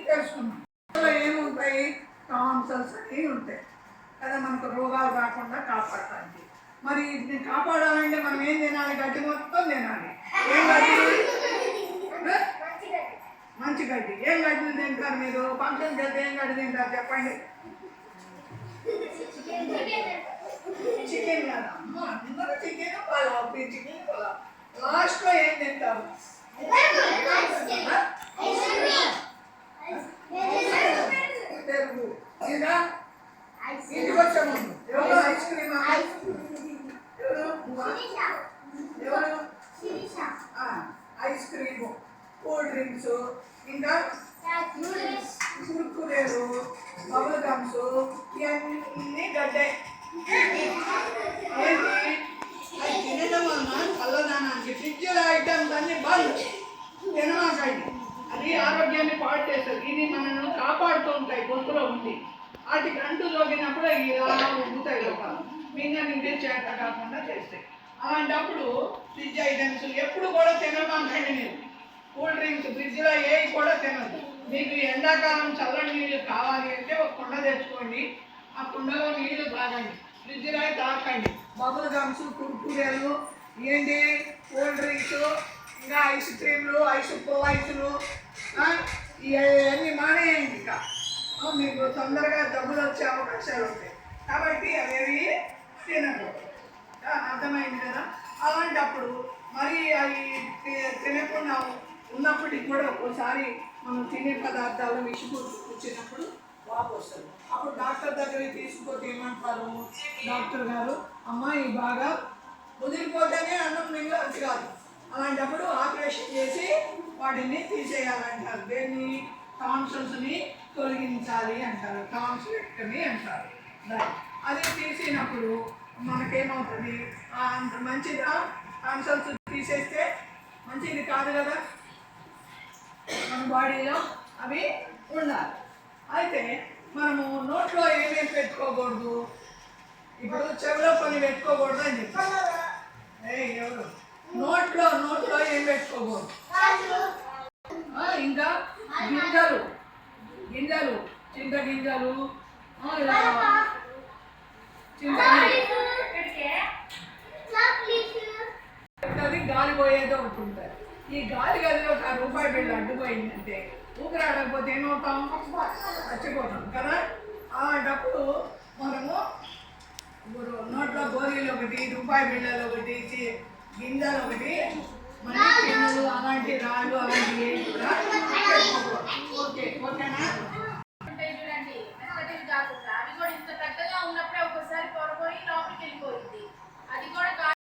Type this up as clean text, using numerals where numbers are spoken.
తెలుసుకున్నాం. అందులో ఏముంటాయి? టాన్సల్స్ అనేవి ఉంటాయి కదా, మనకు రోగాలు రాకుండా కాపాడటానికి. మరి వీటిని కాపాడాలంటే మనం ఏం తినాలి? గడ్డి మొత్తం తినాలి. ఏం గడ్డి? మంచి గడ్డి. ఏం గడ్డి తింటారు మీరు? ఫంక్షన్కి వెళ్తే ఏం గడ్డి తింటారు చెప్పండి? చికెన్ కదా అమ్మ, అందరూ చికెన్ పలావ్, చికెన్ పలావ్. లాస్ట్లో ఏం తింటారు? పెరుగు. ఇంకా ఇంటికి వచ్చే ముందు ఎవరు ఐస్ క్రీమ్? ఎవరు? ఐస్ క్రీము, కూల్ డ్రింక్స్, ఇంకా కుర్కురేలు, బబుల్ గమ్స్, ఇవన్నీ గడ్డాయి. ఏంటి అది తినడం వలన చల్లదనానికి ఫ్రిడ్జ్లో ఐటమ్స్ అన్ని బంద్. తినమాకండి, అది ఆరోగ్యాన్ని పాడు చేస్తుంది. ఇది మనల్ని కాపాడుతూ ఉంటాయి గొంతులో ఉంది. వాటికి అంటు జోగినప్పుడు ఇలా ఉబ్బుతాయి లోపాలు, మింగ నిండి చేత కాకుండా చేస్తాయి. అలాంటప్పుడు ఫ్రిడ్జ్ ఐటమ్స్ ఎప్పుడు కూడా తినమాకండి. మీరు కూల్ డ్రింక్స్ ఫ్రిడ్జ్లో ఏవి కూడా తినదు. మీకు ఎండాకాలం చల్లని నీళ్ళు కావాలి అంటే ఒక కుండ తెచ్చుకోండి, ఆ కుండలో నీళ్లు తాగండి, ఫ్రిడ్జ్లో తాకండి. బబుల్ గమ్స్, కుర్కురేలు, ఏంటి కూల్ డ్రింక్స్, ఇంకా ఐస్ క్రీమ్లు, ఐసులు ఇవన్నీ మానేయండి. ఇంకా మీకు తొందరగా జబ్బులు వచ్చే అవకాశాలు ఉంటాయి. కాబట్టి అవేవి తినకూడదు. అర్థమైంది కదా? అలాంటప్పుడు మరి అవి తినకుండా ఉన్నప్పటికి కూడా ఒక్కోసారి మనం తినే పదార్థాలు విషపుచ్చినప్పుడు వాపు వస్తుంది. అప్పుడు డాక్టర్ దగ్గరికి తీసుకుపోతే ఏమంటారు డాక్టర్ గారు? అమ్మాయి బాగా ముదిరిపోతేనే అన్నం మిగలదు కాదు. అలాంటప్పుడు ఆపరేషన్ చేసి వాటిని తీసేయాలంటారు. దేన్ని? టాన్సల్స్ని తొలగించాలి అంటారు, టాన్సిలెక్టమీ అంటారు. అది తీసినప్పుడు మనకేమవుతుంది? అంత మంచిదా? టాన్సల్స్ తీసేస్తే మంచిది కాదు కదా, మన బాడీలో అవి ఉండాలి. అయితే మనము నోట్లో ఏమేమి పెట్టుకోకూడదు? ఇప్పుడు చెవిలో కొన్ని పెట్టుకోకూడదు అని చెప్పారు. ఎవరు? నోట్లో ఏం పెట్టుకోకూడదు? ఇంకా గింజలు చింత గింజలు, గాలి పోయేది ఒకటి ఉంటుంది. ఈ గాలి గదిలో ఒక రూపాయి బిళ్ళ అడ్డుపోయిందంటే ఊపిరాడకపోతే ఏమవుతాం? చచ్చిపోతాం కదా. అలాంటప్పుడు మనము నోట్లో గోళీలు ఒకటి, రూపాయి బిళ్ళలు ఒకటి, గింజలు ఒకటి, మళ్ళీ చిన్నలు అలాంటి రాళ్ళు అలాంటివి కూడా పెట్టుకోకూడదు.